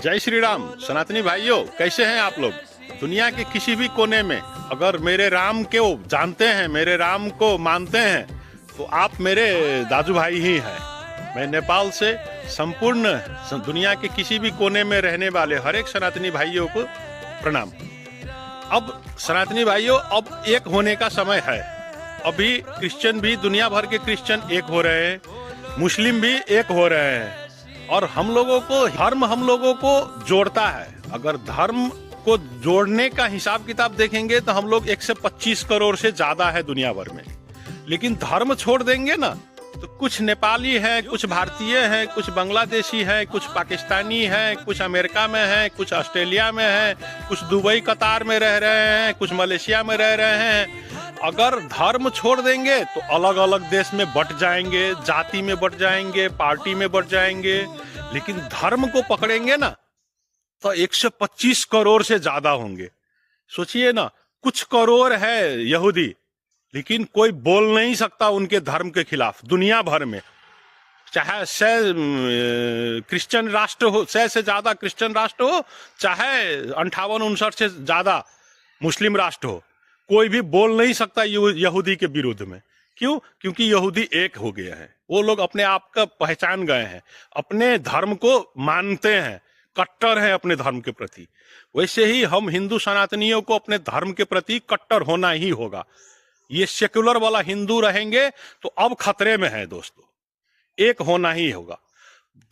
जय श्री राम। सनातनी भाइयों, कैसे हैं आप लोग? दुनिया के किसी भी कोने में अगर मेरे राम को जानते हैं, मेरे राम को मानते हैं, तो आप मेरे दादू भाई ही हैं। मैं नेपाल से संपूर्ण दुनिया के किसी भी कोने में रहने वाले हर एक सनातनी भाइयों को प्रणाम। अब सनातनी भाइयों, अब एक होने का समय है। अभी क्रिश्चियन भी, दुनिया भर के क्रिश्चियन एक हो रहे हैं, मुस्लिम भी एक हो रहे हैं, और हम लोगों को धर्म हम लोगों को जोड़ता है। अगर धर्म को जोड़ने का हिसाब किताब देखेंगे तो हम लोग 125 करोड़ से ज्यादा है दुनिया भर में। लेकिन धर्म छोड़ देंगे ना तो कुछ नेपाली है, कुछ भारतीय है, कुछ बांग्लादेशी है, कुछ पाकिस्तानी है, कुछ अमेरिका में है, कुछ ऑस्ट्रेलिया में है, कुछ दुबई कतार में रह रहे हैं, कुछ मलेशिया में रह रहे हैं। अगर धर्म छोड़ देंगे तो अलग अलग देश में बट जाएंगे, जाति में बट जाएंगे, पार्टी में बट जाएंगे। लेकिन धर्म को पकड़ेंगे ना तो 125 करोड़ से ज्यादा होंगे। सोचिए ना, कुछ करोड़ है यहूदी, लेकिन कोई बोल नहीं सकता उनके धर्म के खिलाफ दुनिया भर में। चाहे 100 क्रिश्चियन राष्ट्र हो, 100 से ज्यादा क्रिश्चियन राष्ट्र हो, चाहे 58-59 से ज्यादा मुस्लिम राष्ट्र हो, कोई भी बोल नहीं सकता यहूदी के विरुद्ध में। क्यों? क्योंकि यहूदी एक हो गए हैं। वो लोग अपने आप का पहचान गए हैं, अपने धर्म को मानते हैं, कट्टर हैं अपने धर्म के प्रति। वैसे ही हम हिंदू सनातनियों को अपने धर्म के प्रति कट्टर होना ही होगा। ये सेक्युलर वाला हिंदू रहेंगे तो अब खतरे में है दोस्तों। एक होना ही होगा।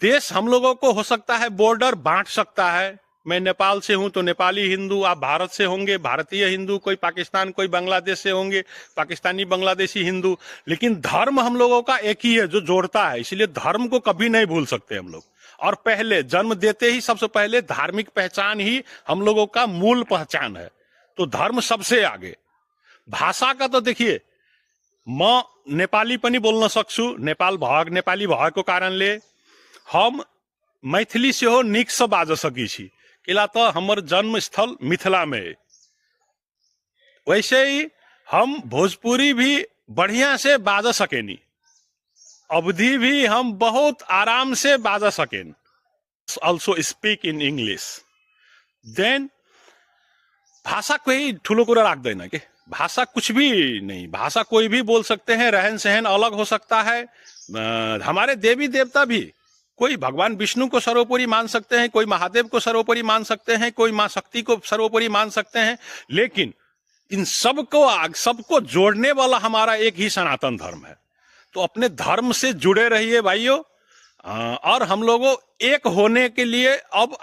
देश हम लोगों को हो सकता है बॉर्डर बांट सकता है। मैं नेपाल से हूं तो नेपाली हिंदू, आप भारत से होंगे भारतीय हिंदू, कोई पाकिस्तान कोई बांग्लादेश से होंगे पाकिस्तानी बांग्लादेशी हिंदू। लेकिन धर्म हम लोगों का एक ही है जो जोड़ता है, इसलिए धर्म को कभी नहीं भूल सकते हम लोग। और पहले जन्म देते ही सबसे पहले धार्मिक पहचान ही हम लोगों का मूल पहचान है, तो धर्म सबसे आगे। भाषा का तो देखिए, म नेपाली पनि बोल्न सक्छु, नेपाली भएको कारणले हम मैथिली से हो निक से बाज सकी छी, किला तो हमर जन्म स्थल मिथिला में है। वैसे ही हम भोजपुरी भी बढ़िया से बाज सकेनी, अवधी भी हम बहुत आराम से बाज सकेन, also speak in English. Then भाषा कोई ठुलो कुरा राख्दैन के, भाषा कुछ भी नहीं, भाषा कोई भी बोल सकते हैं, रहन सहन अलग हो सकता है। हमारे देवी देवता भी, कोई भगवान विष्णु को सर्वोपरि मान सकते हैं, कोई महादेव को सर्वोपरि मान सकते हैं, कोई मां शक्ति को सर्वोपरि मान सकते हैं, लेकिन इन सबको जोड़ने वाला हमारा एक ही सनातन धर्म है। तो अपने धर्म से जुड़े रहिए भाइयों। और हम लोगों एक होने के लिए अब